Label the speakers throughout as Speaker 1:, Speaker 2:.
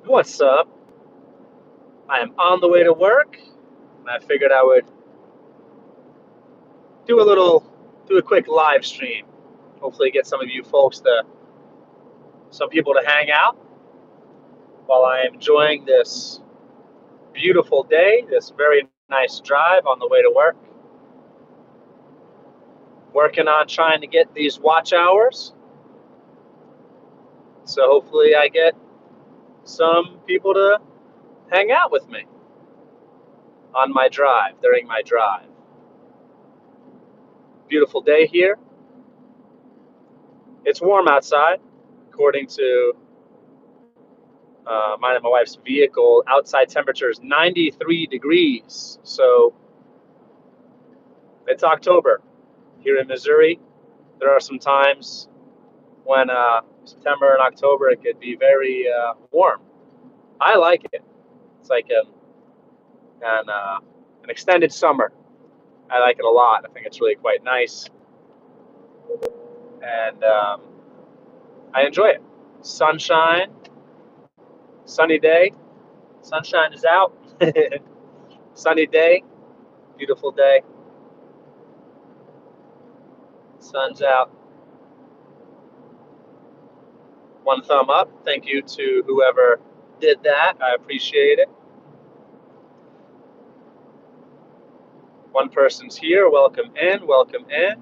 Speaker 1: What's up? I am on the way to work, and I figured I would do a quick live stream. Hopefully, get some of you folks some people to hang out while I am enjoying this beautiful day, this very nice drive on the way to work. Working on trying to get these watch hours, so hopefully I get some people to hang out with me on my drive, during my drive. Beautiful day here. It's warm outside, according to mine and my wife's vehicle. Outside temperature is 93 degrees. So it's October here in Missouri. There are some times when September and October it could be very warm. I like it. It's like an extended summer. I like it a lot. I think it's really quite nice, and I enjoy it. Sunshine, sunny day. Sunshine is out. Sunny day, beautiful day. Sun's out. One thumb up. Thank you to whoever did that. I appreciate it. One person's here. Welcome in. Welcome in.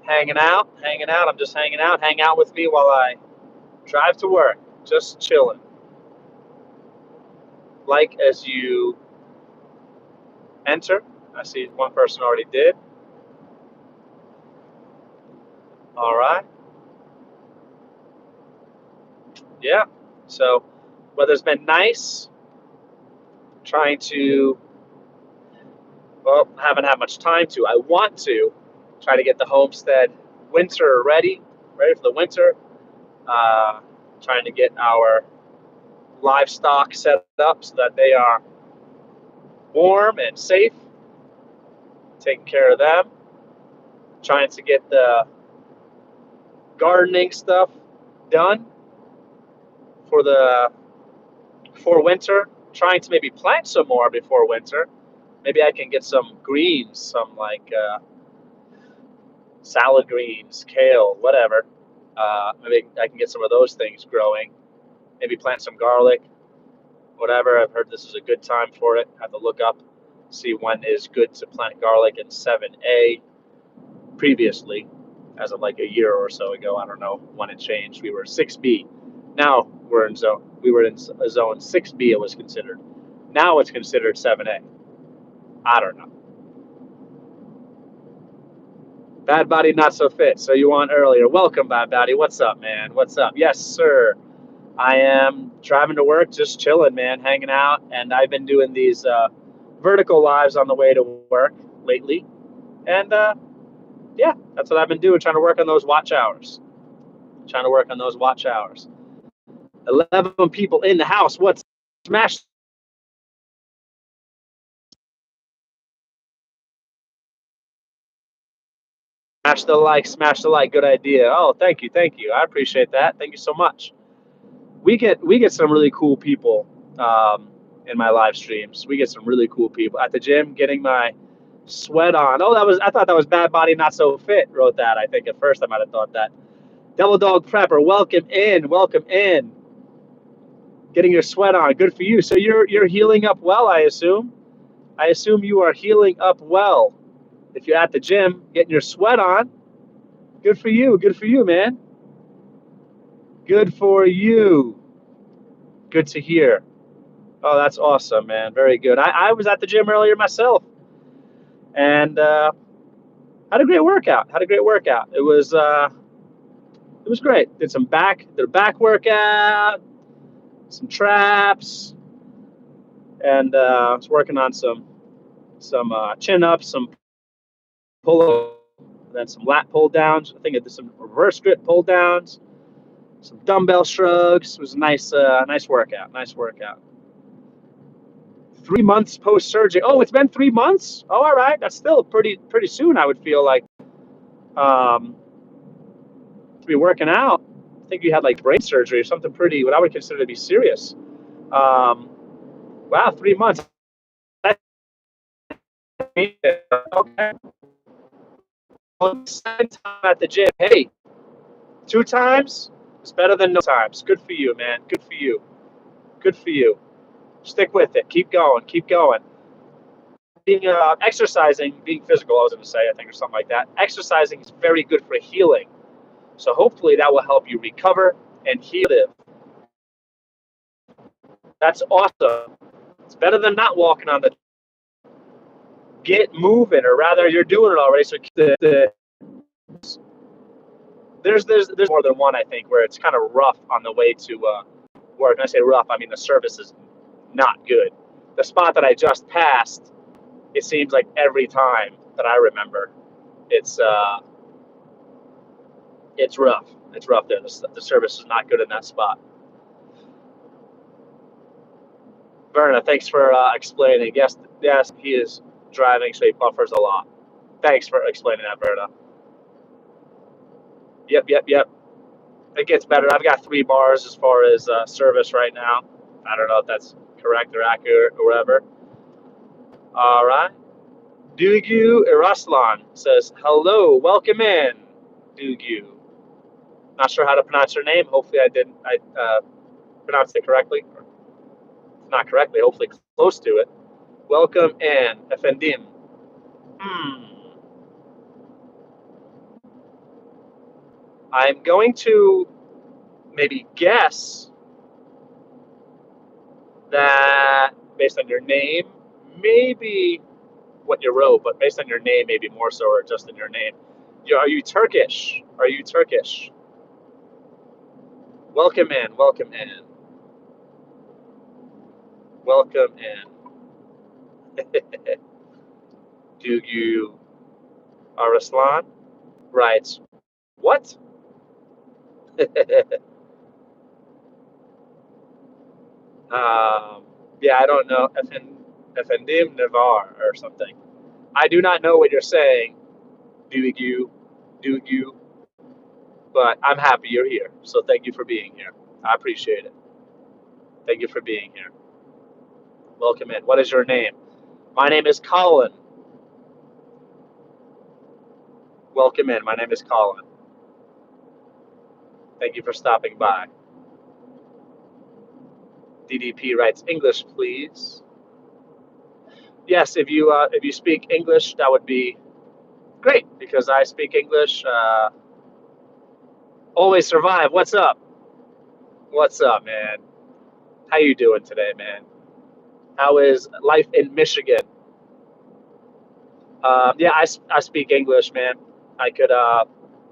Speaker 1: Hanging out. Hanging out. I'm just hanging out. Hang out with me while I drive to work. Just chilling. Like as you enter. I see one person already did. All right. Yeah. So weather's been nice. Trying to, well, haven't had much time to. I want to try to get the homestead winter ready for the winter. Trying to get our livestock set up so that they are warm and safe. Taking care of them. Trying to get the gardening stuff done before winter. Trying to maybe plant some more before winter. Maybe I can get some greens, some like salad greens, kale, whatever. Maybe I can get some of those things growing. Maybe plant some garlic, whatever. I've heard this is a good time for it. I have to look up, see when is good to plant garlic in 7A. Previously, as of like a year or so ago, I don't know when it changed. We were 6B. Now we were in zone 6B. It was considered. Now it's considered 7A. I don't know. Bad Body Not So Fit. So you on earlier. Welcome, Bad Body. What's up, man? What's up? Yes, sir. I am driving to work, just chilling, man, hanging out. And I've been doing these vertical lives on the way to work lately. And yeah, that's what I've been doing, trying to work on those watch hours. 11 people in the house. What's smash? Smash the like. Good idea. Oh, thank you. I appreciate that. Thank you so much. We get some really cool people in my live streams. We get some really cool people at the gym getting my sweat on. Oh, I thought that was Bad Body Not So Fit wrote that. I think at first I might have thought that. Devil Dog Prepper, welcome in. Getting your sweat on. Good for you. So you're healing up well, I assume. I assume you are healing up well. If you're at the gym getting your sweat on, good for you, man. Good for you. Good to hear. Oh, that's awesome, man. Very good. I was at the gym earlier myself, and had a great workout. It was great. Did a back workout, some traps, and I was working on some chin ups, some pull ups, then some lat pull downs. I think I did some reverse grip pull downs, some dumbbell shrugs. It was a nice workout. 3 months post surgery. Oh, it's been 3 months. Oh, all right. That's still pretty soon. I would feel like to be working out. I think you had like brain surgery or something pretty, what I would consider to be serious. Wow, 3 months. Okay. Second time at the gym. Hey, 2 times is better than no times. Good for you, man. Good for you. Good for you. Stick with it. Keep going. Keep going. Being exercising, being physical, I was going to say, I think, or something like that. Exercising is very good for healing. So hopefully that will help you recover and heal it. That's awesome. It's better than not walking on the. Get moving, or rather, you're doing it already. So there's more than one, I think, where it's kind of rough on the way to work. When I say rough, I mean the service is not good. The spot that I just passed, it seems like every time that I remember, it's rough. It's rough there. The service is not good in that spot. Verna, thanks for explaining. Yes, yes, he is driving, so he buffers a lot. Thanks for explaining that, Verna. Yep. It gets better. I've got 3 bars as far as service right now. I don't know if that's correct or accurate or whatever. All right. Dugu Iraslan says, hello, welcome in, Dugu. Not sure how to pronounce her name. Hopefully I pronounced it correctly. If not correctly, hopefully close to it. Welcome in, Efendim. I'm going to maybe guess that based on your name, maybe what you wrote, but based on your name, maybe more so, or just in your name. Are you Turkish? Are you Turkish? Welcome in, welcome in. Welcome in. Do you Arslan? Right. What? Yeah, I don't know. Efendim Navar or something. I do not know what you're saying. Do you? But I'm happy you're here. So thank you for being here. I appreciate it. Thank you for being here. Welcome in. What is your name? My name is Colin. Welcome in. My name is Colin. Thank you for stopping by. DDP writes English, please. Yes, if you speak English, that would be great because I speak English. Always survive. What's up? What's up, man? How you doing today, man? How is life in Michigan? Yeah, I speak English, man. I could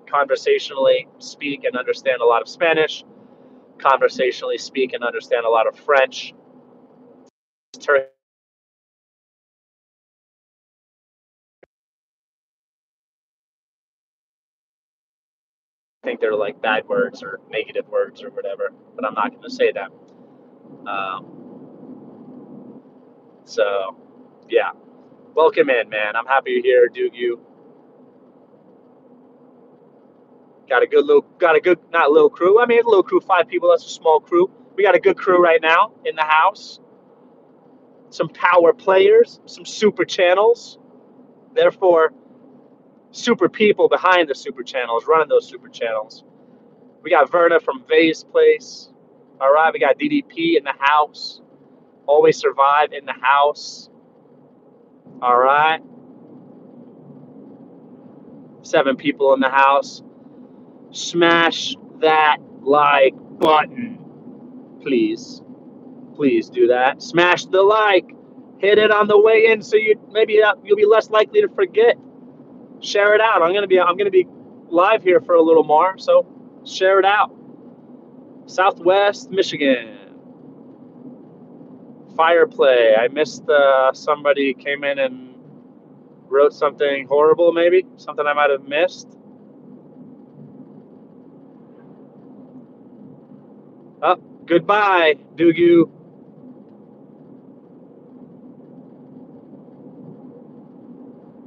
Speaker 1: conversationally speak and understand a lot of Spanish. Conversationally speak and understand a lot of French. Turkish. I think they're like bad words or negative words or whatever, but I'm not going to say them. So, yeah, welcome in, man. I'm happy you're here, Dugu. Got a good, not little crew. I mean, a little crew, 5 people. That's a small crew. We got a good crew right now in the house. Some power players, some super channels. Therefore, super people behind the super channels, running those super channels. We got Verna from Vay's Place. All right, we got DDP in the house. Always Survive in the house. All right. 7 people in the house. Smash that like button, please. Please do that. Smash the like. Hit it on the way in, so you'll be less likely to forget. Share it out. I'm gonna be live here for a little more, so share it out. Southwest Michigan. Fire play. I missed somebody came in and wrote something horrible, maybe something I might have missed. Oh, goodbye, Dugu.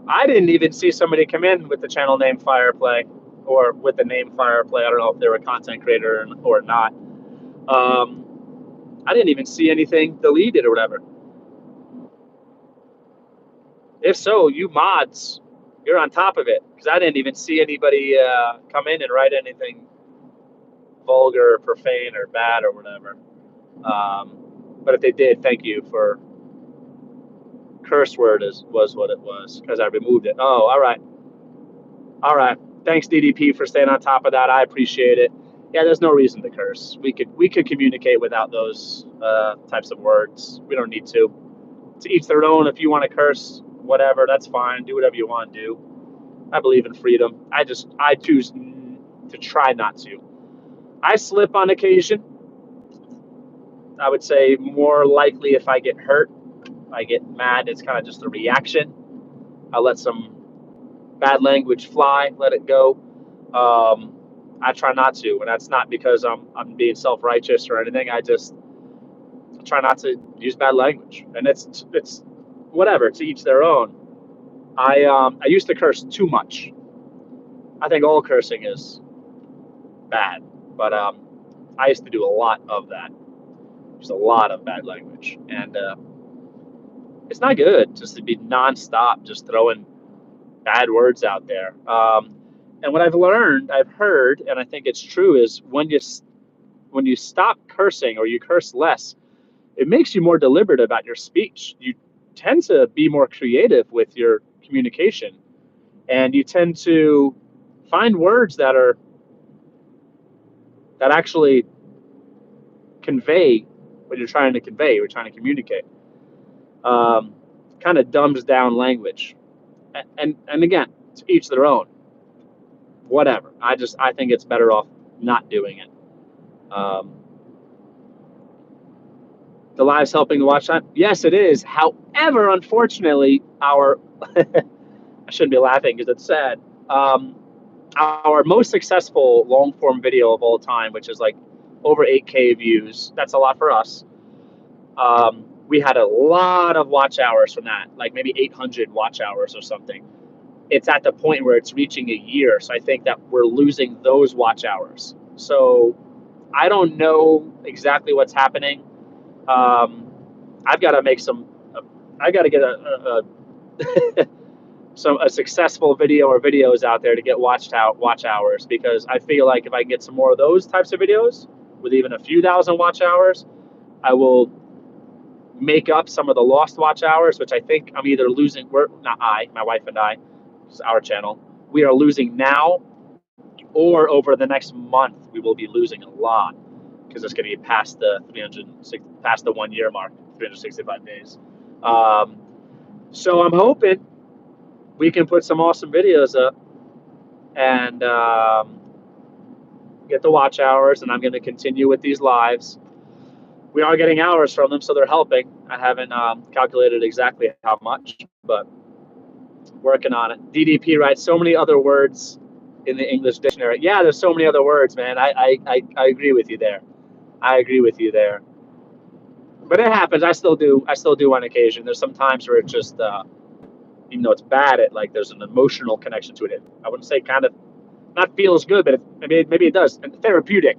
Speaker 1: I didn't even see somebody come in with the channel name Fireplay. or with the name Fireplay. I don't know if they were a content creator or not. I didn't even see anything deleted or whatever. If so, you mods, you're on top of it, because I didn't even see anybody come in and write anything vulgar, profane, or bad or whatever. But if they did, thank you for curse word was what it was, because I removed it. Oh, all right. Thanks DDP for staying on top of that. I appreciate it. Yeah, there's no reason to curse. We could communicate without those types of words. We don't need to. To each their own. If you want to curse, whatever, that's fine. Do whatever you want to do. I believe in freedom. I choose to try not to. I slip on occasion. I would say more likely if I get hurt, I get mad. It's kind of just a reaction. I let some bad language fly, let it go. I try not to, and that's not because I'm being self-righteous or anything. I just try not to use bad language, and it's whatever, to each their own. I used to curse too much. I think all cursing is bad, but I used to do a lot of that. Just a lot of bad language, and it's not good just to be nonstop, just throwing bad words out there. And what I've heard, and I think it's true, is when you stop cursing or you curse less, it makes you more deliberate about your speech. You tend to be more creative with your communication, and you tend to find words that actually convey what you're trying to convey, you're trying to communicate. Kind of dumbs down language, and again, to each their own. Whatever. I think it's better off not doing it. Um, the live's helping to watch time. Yes, it is. However, unfortunately, our I shouldn't be laughing because it's sad. Our most successful long form video of all time, which is like over 8K views. That's a lot for us. We had a lot of watch hours from that, like maybe 800 watch hours or something. It's at the point where it's reaching a year, so I think that we're losing those watch hours. So I don't know exactly what's happening. I've got to make some. I got to get a successful video or videos out there to get watch hours, because I feel like if I can get some more of those types of videos with even a few thousand watch hours, I will make up some of the lost watch hours, which I think I'm either losing. We're not my wife and I, it's our channel. We are losing now, or over the next month we will be losing a lot, because it's going to be past the 1 year mark, 365 days. So I'm hoping we can put some awesome videos up and get the watch hours, and I'm going to continue with these lives. We are getting hours from them, so they're helping. I haven't calculated exactly how much, but working on it. DDP writes so many other words in the English dictionary. Yeah, there's so many other words, man. I agree with you there. I agree with you there. But it happens. I still do on occasion. There's some times where it just, even though it's bad, there's an emotional connection to it. I wouldn't say kind of not feels good, but maybe it does. And therapeutic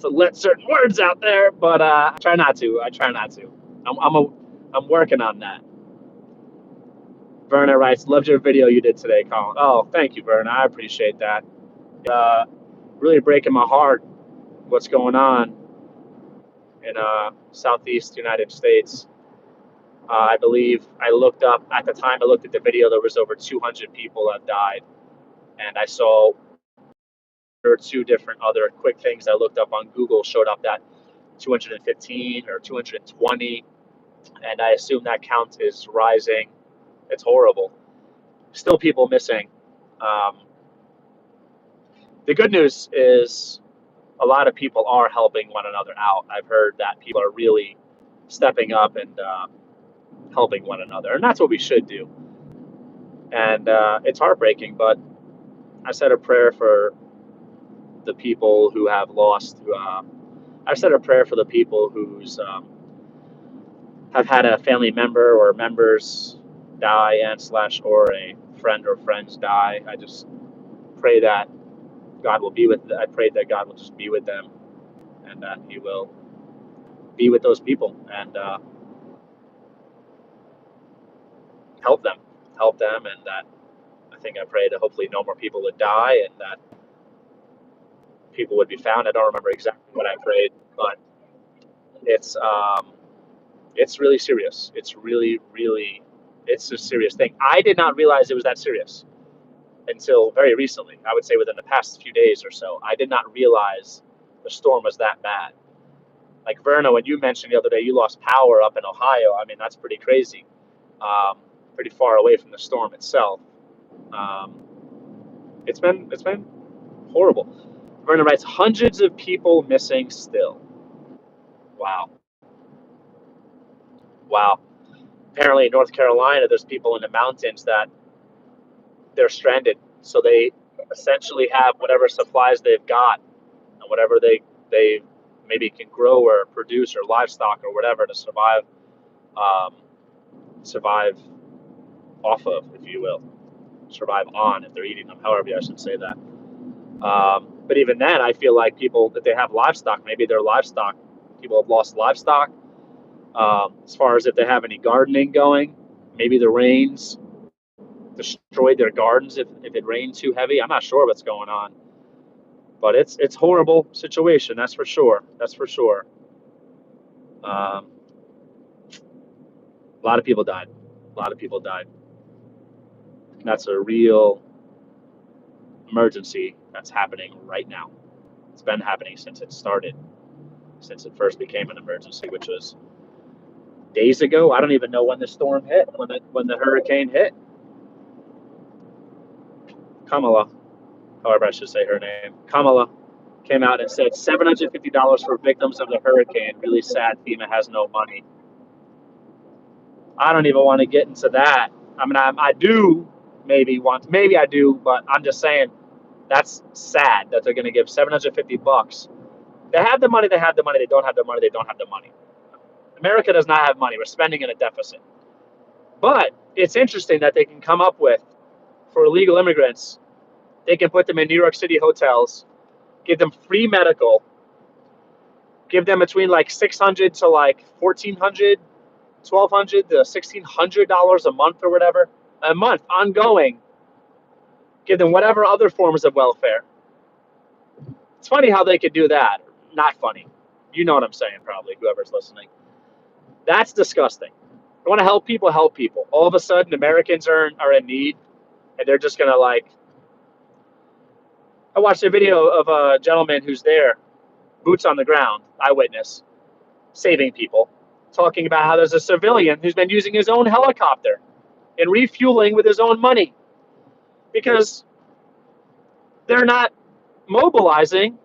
Speaker 1: to let certain words out there. But I try not to. I'm working on that. Verna writes, loved your video you did today, Colin. Oh, thank you, Verna. I appreciate that. Really breaking my heart what's going on in Southeast United States. I believe I looked up, at the time I looked at the video, there was over 200 people that died. And I saw there were two different other quick things I looked up on Google showed up that 215 or 220. And I assume that count is rising. It's horrible. Still people missing. The good news is a lot of people are helping one another out. I've heard that people are really stepping up and helping one another, and that's what we should do. And it's heartbreaking, but I said a prayer for the people who have lost. I said a prayer for the people who's have had a family member or members die and/or a friend or friends die. I just pray that God will be with. I prayed that God will just be with them, and that He will be with those people and help them, and that I think I prayed that hopefully no more people would die, and that people would be found. I don't remember exactly what I prayed, but it's um, it's really serious. It's really, really, it's a serious thing. I did not realize it was that serious until very recently. I would say within the past few days or so. I did not realize the storm was that bad. Like Verna, when you mentioned the other day, you lost power up in Ohio. I mean, that's pretty crazy. Pretty far away from the storm itself. Um, it's been horrible. Verna writes, hundreds of people missing still. Wow, wow. Apparently in North Carolina, there's people in the mountains that they're stranded. So they essentially have whatever supplies they've got and whatever they maybe can grow or produce or livestock or whatever to um, survive off of, if you will, survive on if they're eating them. However, I should say that. But even then, I feel like people that they have livestock, maybe their livestock, people have lost livestock. As far as if they have any gardening going, maybe the rains destroyed their gardens if it rained too heavy. I'm not sure what's going on, but it's horrible situation. That's for sure. That's for sure. A lot of people died. A lot of people died. That's a real emergency that's happening right now. It's been happening since it started, since it first became an emergency, which was days ago. I don't even know when the storm hit, when the hurricane hit. Kamala, however I should say her name, Kamala came out and said $750 for victims of the hurricane. Really sad. FEMA has no money. I don't even want to get into that. I mean, I do maybe I do, but I'm just saying that's sad that they're going to give $750. They have the money. They have the money. They don't have the money. They don't have the money. America does not have money. We're spending in a deficit. But it's interesting that they can come up with, for illegal immigrants, they can put them in New York City hotels, give them free medical, give them between like $600 to like $1,400, $1,200 to $1,600 a month or whatever, a month ongoing. Give them whatever other forms of welfare. It's funny how they could do that. Not funny. You know what I'm saying, probably, whoever's listening. That's disgusting. I want to help people, help people. All of a sudden, Americans are in need, and they're just going to like. I watched a video of a gentleman who's there, boots on the ground, eyewitness, saving people, talking about how there's a civilian who's been using his own helicopter and refueling with his own money because they're not mobilizing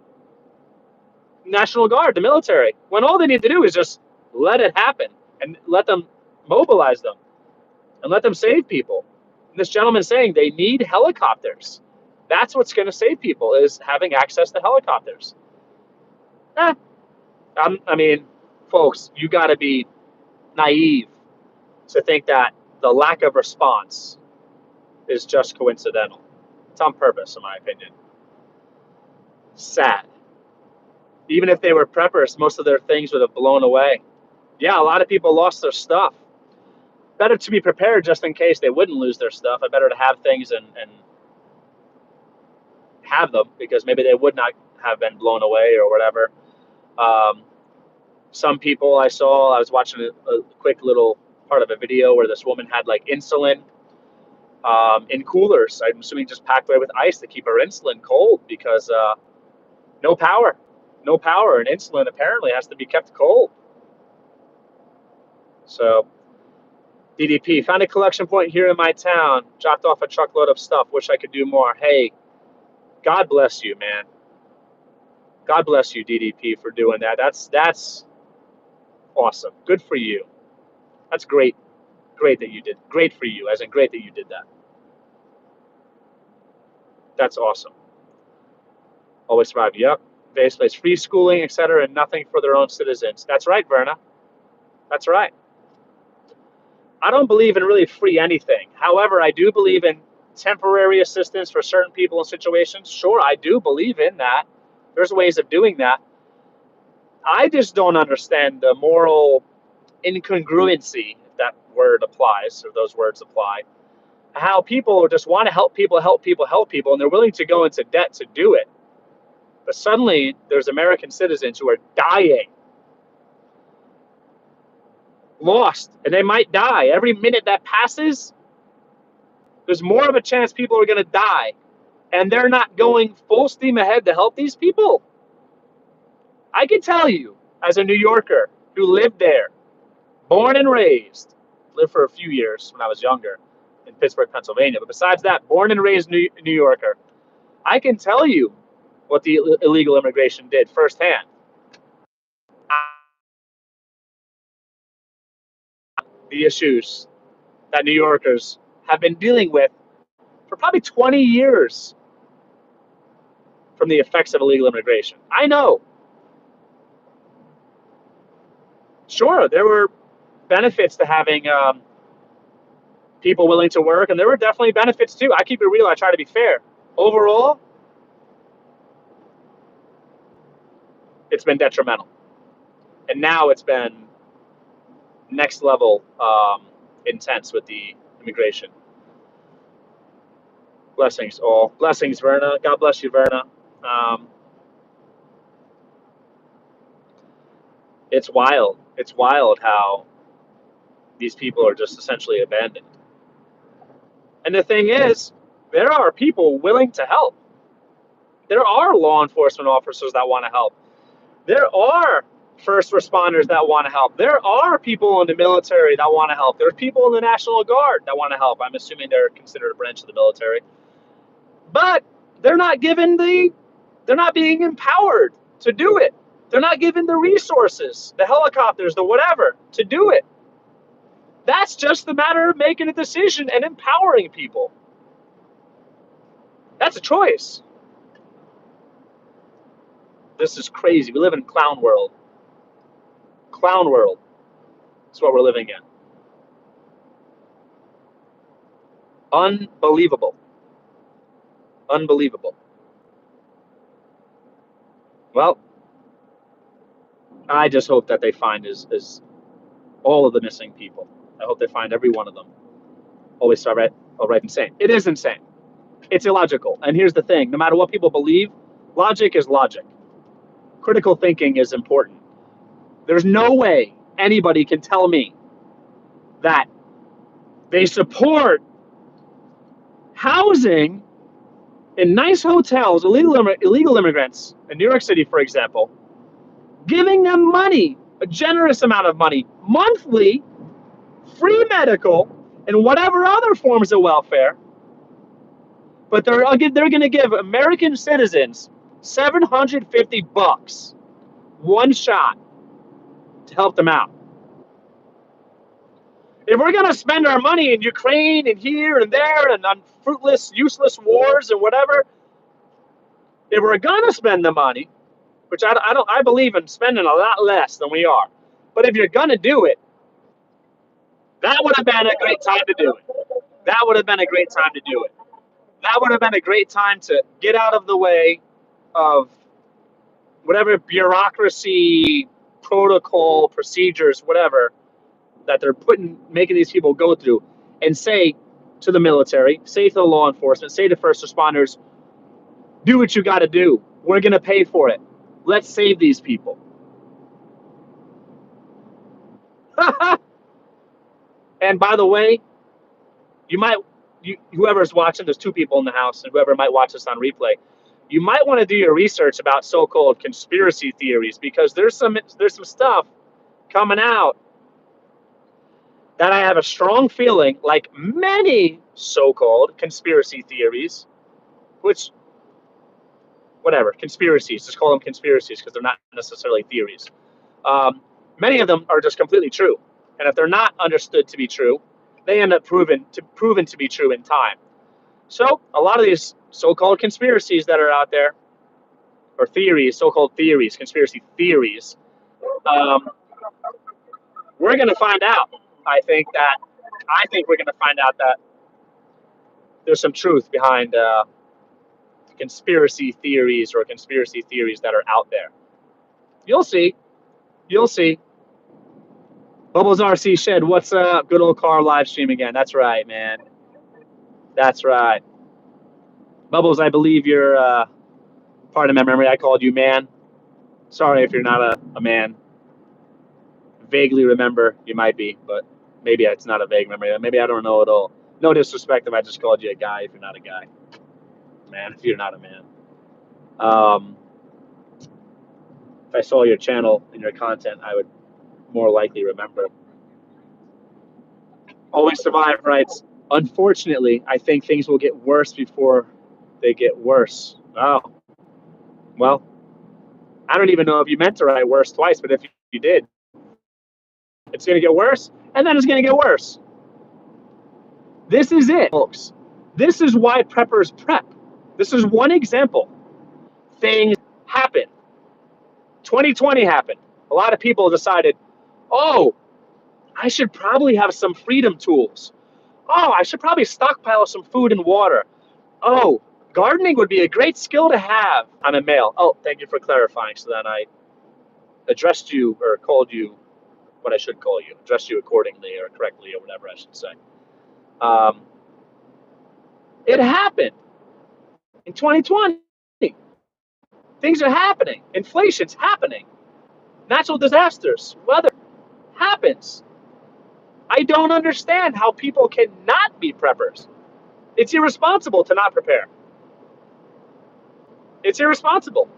Speaker 1: National Guard, the military, when all they need to do is just let it happen and let them mobilize them and let them save people. And this gentleman saying they need helicopters. That's what's going to save people, is having access to helicopters. I mean, folks, you got to be naive to think that the lack of response is just coincidental. It's on purpose, in my opinion. Sad. Even if they were preppers, most of their things would have blown away. Yeah, a lot of people lost their stuff. Better to be prepared just in case they wouldn't lose their stuff. Better to have things and have them, because maybe they would not have been blown away or whatever. Some people I was watching a quick little part of a video where this woman had like insulin in coolers. I'm assuming just packed away with ice to keep her insulin cold because no power. No power, and insulin apparently has to be kept cold. So, DDP, found a collection point here in my town, dropped off a truckload of stuff. Wish I could do more. Hey, God bless you, man. God bless you, DDP, for doing that. That's awesome. Good for you. That's great. Great that you did. Great for you, as in great that you did that. That's awesome. Always survive. Yep. Base place, free schooling, etc., and nothing for their own citizens. That's right, Verna. That's right. I don't believe in really free anything. However, I do believe in temporary assistance for certain people in situations. Sure, I do believe in that. There's ways of doing that. I just don't understand the moral incongruency, if that word applies, or those words apply, how people just want to help people, and they're willing to go into debt to do it. But suddenly, there's American citizens who are dying, lost, and they might die. Every minute that passes, there's more of a chance people are going to die. And they're not going full steam ahead to help these people. I can tell you, as a New Yorker who lived there, born and raised, lived for a few years when I was younger in Pittsburgh, Pennsylvania. But besides that, born and raised New Yorker, I can tell you what the illegal immigration did firsthand. The issues that New Yorkers have been dealing with for probably 20 years from the effects of illegal immigration. I know. Sure, there were benefits to having people willing to work, and there were definitely benefits too. I keep it real. I try to be fair. Overall, it's been detrimental, and now it's been next level intense with the immigration. Blessings, all blessings, Verna. God bless you, Verna. Um, it's wild. It's wild how these people are just essentially abandoned. And the thing is, there are people willing to help. There are law enforcement officers that want to help. There are first responders that want to help. There are people in the military that want to help. There's people in the National Guard that want to help. I'm assuming they're considered a branch of the military. But they're not they're not being empowered to do it. They're not given the resources, the helicopters, the whatever to do it. That's just the matter of making a decision and empowering people. That's a choice. This is crazy. We live in clown world. Clown world. That's what we're living in. Unbelievable. Unbelievable. Well, I just hope that they find is all of the missing people. I hope they find every one of them. Always all right, insane. It is insane. It's illogical. And here's the thing: no matter what people believe, logic is logic. Critical thinking is important. There's no way anybody can tell me that they support housing in nice hotels, illegal immigrants in New York City, for example, giving them money, a generous amount of money, monthly, free medical, and whatever other forms of welfare. But they're going to give American citizens $750 one shot to help them out. If we're going to spend our money in Ukraine and here and there and on fruitless, useless wars and whatever, if we're going to spend the money, which I believe in spending a lot less than we are, but if you're going to do it, that would have been a great time to do it. That would have been a great time to do it. That would have been a great time to get out of the way of whatever bureaucracy, protocol, procedures, whatever that they're making these people go through, and say to the military, say to the law enforcement, say to first responders, do what you got to do. We're going to pay for it. Let's save these people. And by the way, whoever's watching, there's two people in the house, and whoever might watch this on replay, you might want to do your research about so-called conspiracy theories, because there's some stuff coming out that I have a strong feeling, like many so-called conspiracy theories, which, whatever, conspiracies, just call them conspiracies because they're not necessarily theories. Many of them are just completely true. And if they're not understood to be true, they end up proven to be true in time. So a lot of these so-called conspiracies that are out there, or theories, so-called theories, conspiracy theories, um, we're going to find out. I think we're going to find out that there's some truth behind conspiracy theories or conspiracy theories that are out there. You'll see. You'll see. Bubbles RC Shed, what's up? Good old car live stream again. That's right, man. That's right. Bubbles, I believe you're part of my memory. I called you man. Sorry if you're not a man. Vaguely remember you might be, but maybe it's not a vague memory. Maybe I don't know at all. No disrespect if I just called you a guy if you're not a guy. Man, if you're not a man. If I saw your channel and your content, I would more likely remember. Always Survive writes, unfortunately, I think things will get worse before they get worse. Oh, well, I don't even know if you meant to write worse twice, but if you did, it's going to get worse, and then it's going to get worse. This is it, folks. This is why preppers prep. This is one example. Things happen. 2020 happened. A lot of people decided, oh, I should probably have some freedom tools. Oh, I should probably stockpile some food and water. Oh, gardening would be a great skill to have. I'm a male. Oh, thank you for clarifying so that I addressed you or called you what I should call you, addressed you accordingly or correctly or whatever I should say. It happened in 2020. Things are happening. Inflation's happening. Natural disasters, weather happens. I don't understand how people cannot be preppers. It's irresponsible to not prepare. It's irresponsible.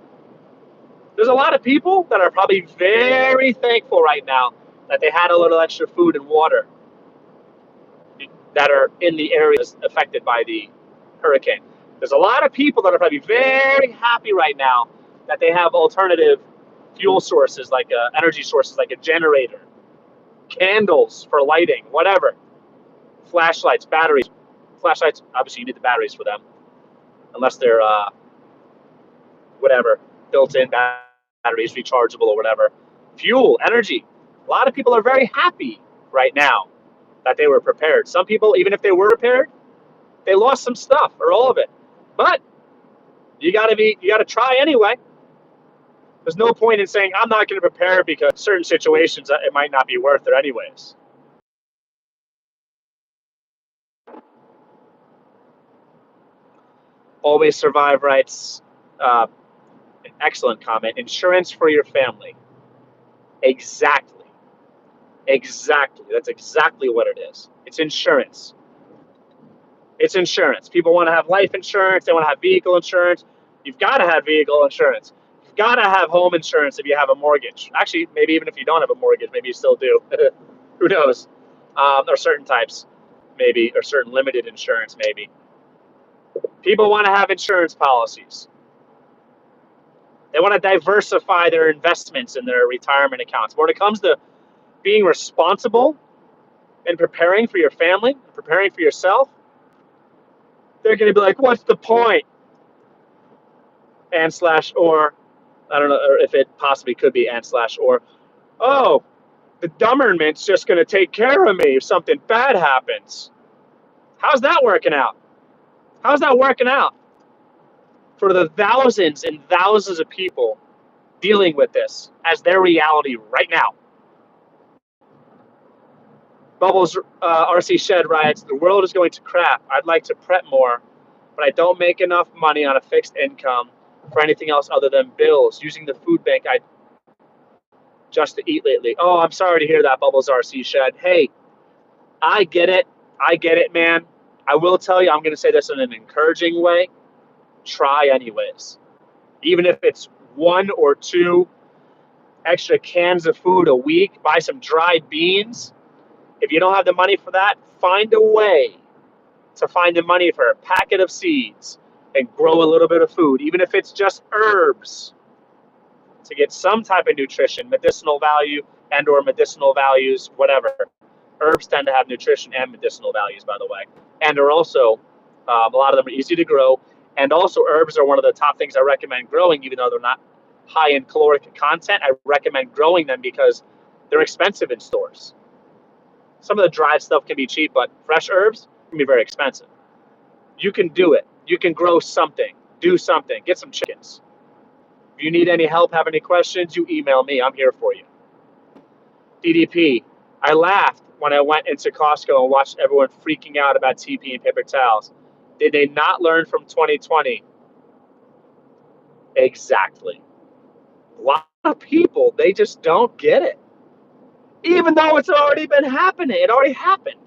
Speaker 1: There's a lot of people that are probably very thankful right now that they had a little extra food and water that are in the areas affected by the hurricane. There's a lot of people that are probably very happy right now that they have alternative fuel sources, like energy sources, like a generator, candles for lighting, whatever, flashlights, batteries. Flashlights, obviously you need the batteries for them, unless they're whatever, built-in batteries, rechargeable or whatever. Fuel, energy. A lot of people are very happy right now that they were prepared. Some people, even if they were prepared, they lost some stuff or all of it. But you gotta try anyway. There's no point in saying I'm not going to prepare because certain situations it might not be worth it anyways. Always Survive writes, an excellent comment. Insurance for your family. Exactly. Exactly. That's exactly what it is. It's insurance. It's insurance. People want to have life insurance. They want to have vehicle insurance. You've got to have vehicle insurance. You've got to have home insurance if you have a mortgage. Actually, maybe even if you don't have a mortgage, maybe you still do. Who knows? Or certain types, maybe, or certain limited insurance, maybe. People want to have insurance policies. They want to diversify their investments in their retirement accounts. But when it comes to being responsible and preparing for your family, preparing for yourself, they're going to be like, what's the point? And slash or, I don't know or if it possibly could be and slash or, oh, the government's just going to take care of me if something bad happens. How's that working out? How's that working out for the thousands and thousands of people dealing with this as their reality right now? Bubbles RC Shed writes, the world is going to crap. I'd like to prep more, but I don't make enough money on a fixed income for anything else other than bills. Using the food bank I just to eat lately. Oh, I'm sorry to hear that, Bubbles RC Shed. Hey, I get it. I get it, man. I will tell you, I'm going to say this in an encouraging way. Try anyways. Even if it's 1 or 2 extra cans of food a week, buy some dried beans. If you don't have the money for that, find a way to find the money for a packet of seeds and grow a little bit of food, even if it's just herbs, to get some type of nutrition, medicinal value and or medicinal values, whatever. Herbs tend to have nutrition and medicinal values, by the way, and are also, a lot of them are easy to grow, and also herbs are one of the top things I recommend growing, even though they're not high in caloric content. I recommend growing them because they're expensive in stores. Some of the dried stuff can be cheap, but fresh herbs can be very expensive. You can do it. You can grow something, do something, get some chickens. If you need any help, have any questions, you email me. I'm here for you. DDP, I laughed when I went into Costco and watched everyone freaking out about TP and paper towels. Did they not learn from 2020? Exactly. A lot of people, they just don't get it. Even though it's already been happening, it already happened.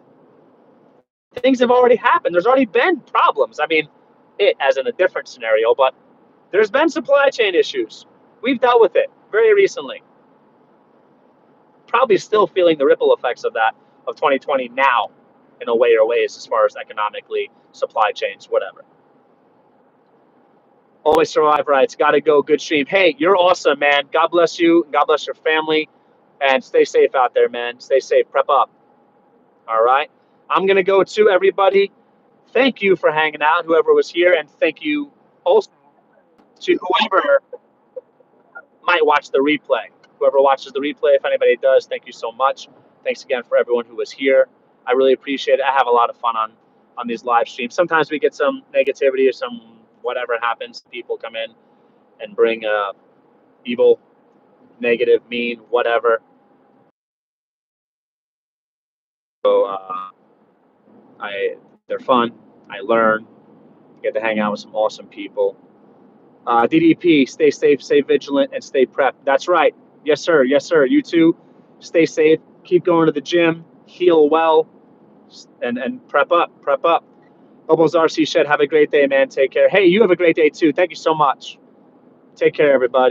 Speaker 1: Things have already happened. There's already been problems. I mean, it as in a different scenario, but there's been supply chain issues. We've dealt with it very recently. Probably still feeling the ripple effects of that, of 2020 now, in a way or ways, as far as economically, supply chains, whatever. Always survive rights. Got to go. Good stream. Hey, you're awesome, man. God bless you. God bless your family. And stay safe out there, man. Stay safe. Prep up. All right. I'm going to go to everybody. Thank you for hanging out, whoever was here. And thank you also to whoever might watch the replay. Whoever watches the replay, if anybody does, thank you so much. Thanks again for everyone who was here. I really appreciate it. I have a lot of fun on these live streams. Sometimes we get some negativity or some whatever happens. People come in and bring evil, negative, mean, whatever. So they're fun. I learn. Get to hang out with some awesome people. DDP, stay safe, stay vigilant, and stay prepped. That's right. Yes, sir. Yes, sir. You too. Stay safe. Keep going to the gym. Heal well, and prep up. Prep up. Hobo's RC Shed. Have a great day, man. Take care. Hey, you have a great day too. Thank you so much. Take care, everybody.